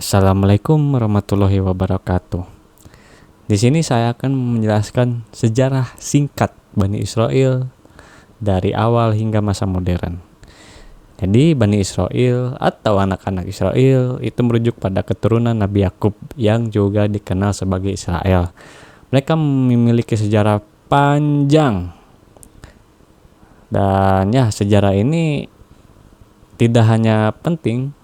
Assalamualaikum warahmatullahi wabarakatuh. Di sini saya akan menjelaskan sejarah singkat Bani Israel dari awal hingga masa modern. Jadi Bani Israel atau anak-anak Israel itu merujuk pada keturunan Nabi Yakub yang juga dikenal sebagai Israel. Mereka memiliki sejarah panjang. Dan sejarah ini tidak hanya penting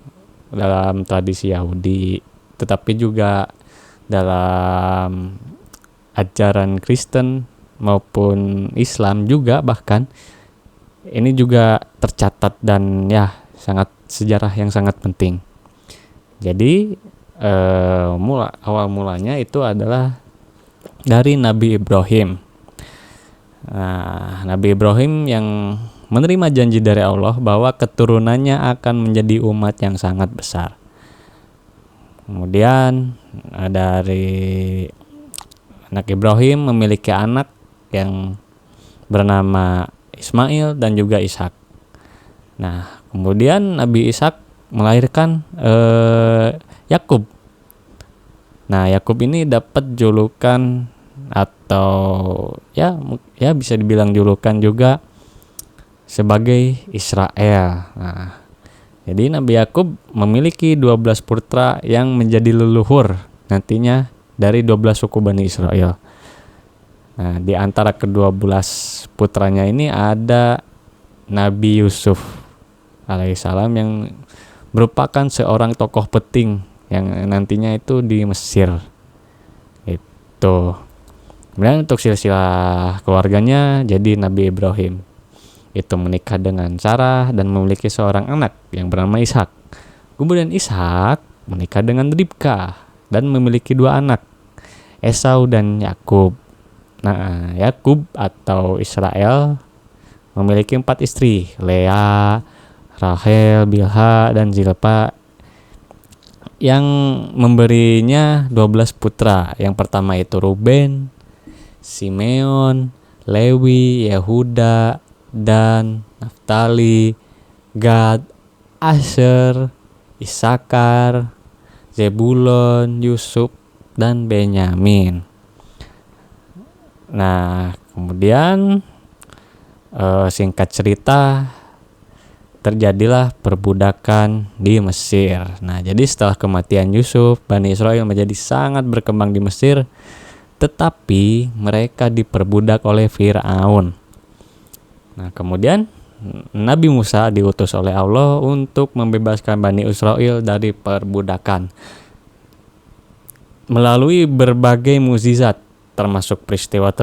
dalam tradisi Yahudi, tetapi juga dalam ajaran Kristen maupun Islam juga, bahkan ini juga tercatat dan sangat sejarah yang sangat penting. Jadi awal mulanya itu adalah dari Nabi Ibrahim. Nabi Ibrahim yang menerima janji dari Allah bahwa keturunannya akan menjadi umat yang sangat besar. Kemudian dari anak Ibrahim memiliki anak yang bernama Ismail dan juga Ishak. Nah, kemudian Nabi Ishak melahirkan Yakub. Nah, Yakub ini dapat julukan atau bisa dibilang julukan juga sebagai Israel. Nah, jadi Nabi Yakub memiliki 12 putra yang menjadi leluhur nantinya dari 12 suku Bani Israel. Nah, di antara ke-12 putranya ini ada Nabi Yusuf alaihissalam yang merupakan seorang tokoh penting yang nantinya itu di Mesir. Itu. Kemudian untuk silsilah keluarganya jadi Nabi Ibrahim itu menikah dengan Sarah dan memiliki seorang anak yang bernama Ishak. Kemudian Ishak menikah dengan Ribka dan memiliki 2 anak, Esau dan Yakub. Nah, Yakub atau Israel memiliki 4 istri, Lea, Rahel, Bilha, dan Zilpa, yang memberinya 12 putra. Yang pertama itu Ruben, Simeon, Lewi, Yehuda, dan Naftali, Gad, Asher, Isakar, Zebulon, Yusuf, dan Benyamin. Nah, kemudian singkat cerita terjadilah perbudakan di Mesir. Nah, jadi setelah kematian Yusuf, Bani Israel menjadi sangat berkembang di Mesir, tetapi mereka diperbudak oleh Fir'aun. Nah, kemudian Nabi Musa diutus oleh Allah untuk membebaskan Bani Israel dari perbudakan melalui berbagai mukjizat, termasuk peristiwa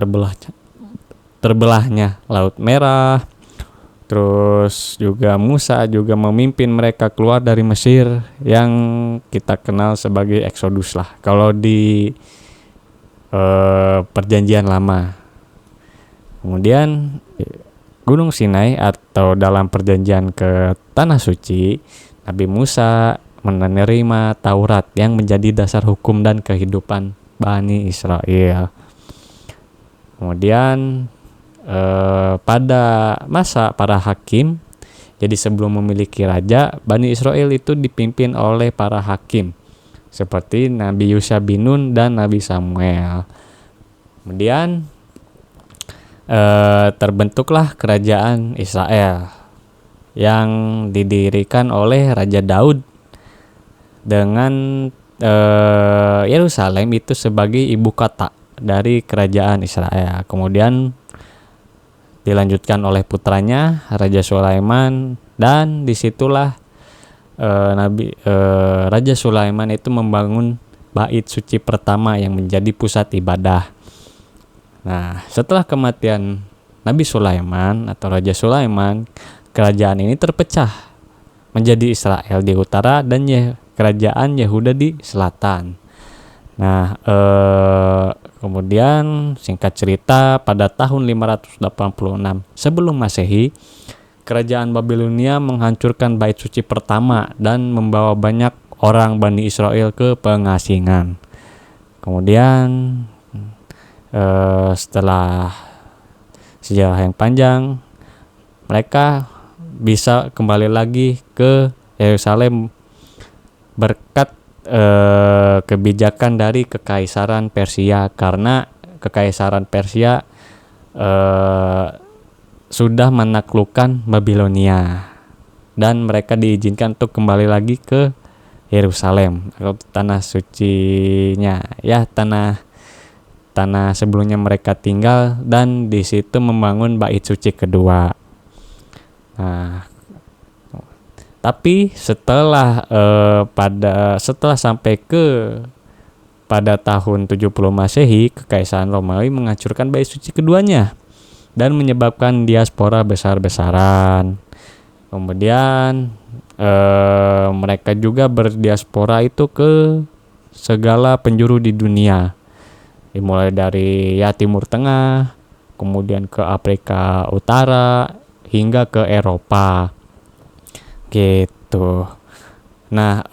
terbelahnya Laut Merah. Terus juga Musa juga memimpin mereka keluar dari Mesir yang kita kenal sebagai Exodus lah kalau di Perjanjian Lama. Kemudian Gunung Sinai atau dalam perjanjian ke Tanah Suci, Nabi Musa menerima Taurat yang menjadi dasar hukum dan kehidupan Bani Israel. Kemudian pada masa para hakim, jadi sebelum memiliki raja, Bani Israel itu dipimpin oleh para hakim seperti Nabi Yusha bin Nun dan Nabi Samuel. Kemudian terbentuklah kerajaan Israel yang didirikan oleh Raja Daud dengan Yerusalem itu sebagai ibu kota dari kerajaan Israel. Kemudian dilanjutkan oleh putranya Raja Sulaiman, dan disitulah Raja Sulaiman itu membangun bait suci pertama yang menjadi pusat ibadah. Nah, setelah kematian Nabi Sulaiman atau Raja Sulaiman, kerajaan ini terpecah menjadi Israel di utara dan kerajaan Yehuda di selatan. Nah, kemudian singkat cerita pada tahun 586 sebelum Masehi, kerajaan Babilonia menghancurkan bait suci pertama dan membawa banyak orang Bani Israel ke pengasingan. Kemudian setelah sejarah yang panjang, mereka bisa kembali lagi ke Yerusalem berkat kebijakan dari Kekaisaran Persia, karena Kekaisaran Persia sudah menaklukkan Babilonia dan mereka diizinkan untuk kembali lagi ke Yerusalem atau tanah sucinya, ya tanah sebelumnya mereka tinggal, dan di situ membangun bait suci kedua. Nah, tapi setelah sampai pada tahun 70 Masehi, Kekaisaran Romawi menghancurkan bait suci keduanya dan menyebabkan diaspora besar-besaran. Kemudian mereka juga berdiaspora itu ke segala penjuru di dunia, dimulai dari Timur Tengah, kemudian ke Afrika Utara hingga ke Eropa gitu. Nah,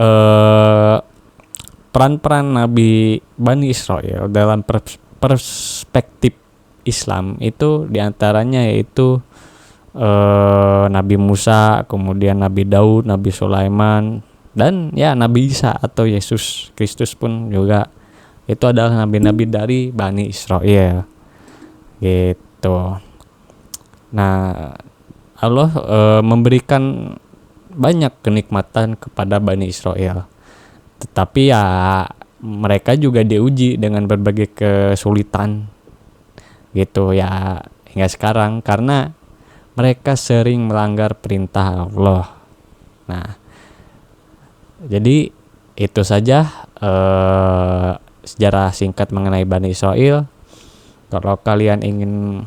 peran-peran Nabi Bani Israel dalam perspektif Islam itu diantaranya yaitu Nabi Musa, kemudian Nabi Daud, Nabi Sulaiman, dan Nabi Isa atau Yesus Kristus pun juga itu adalah nabi-nabi dari Bani Israel gitu. Nah, Allah memberikan banyak kenikmatan kepada Bani Israel, tetapi mereka juga diuji dengan berbagai kesulitan gitu hingga sekarang, karena mereka sering melanggar perintah Allah. Nah, jadi itu saja sejarah singkat mengenai Bani Israel. Kalau kalian ingin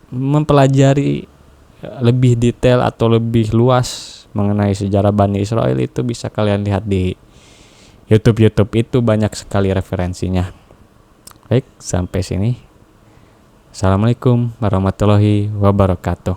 mempelajari lebih detail atau lebih luas mengenai sejarah Bani Israel, itu bisa kalian lihat di YouTube itu banyak sekali referensinya. Baik, sampai sini. Assalamualaikum warahmatullahi wabarakatuh.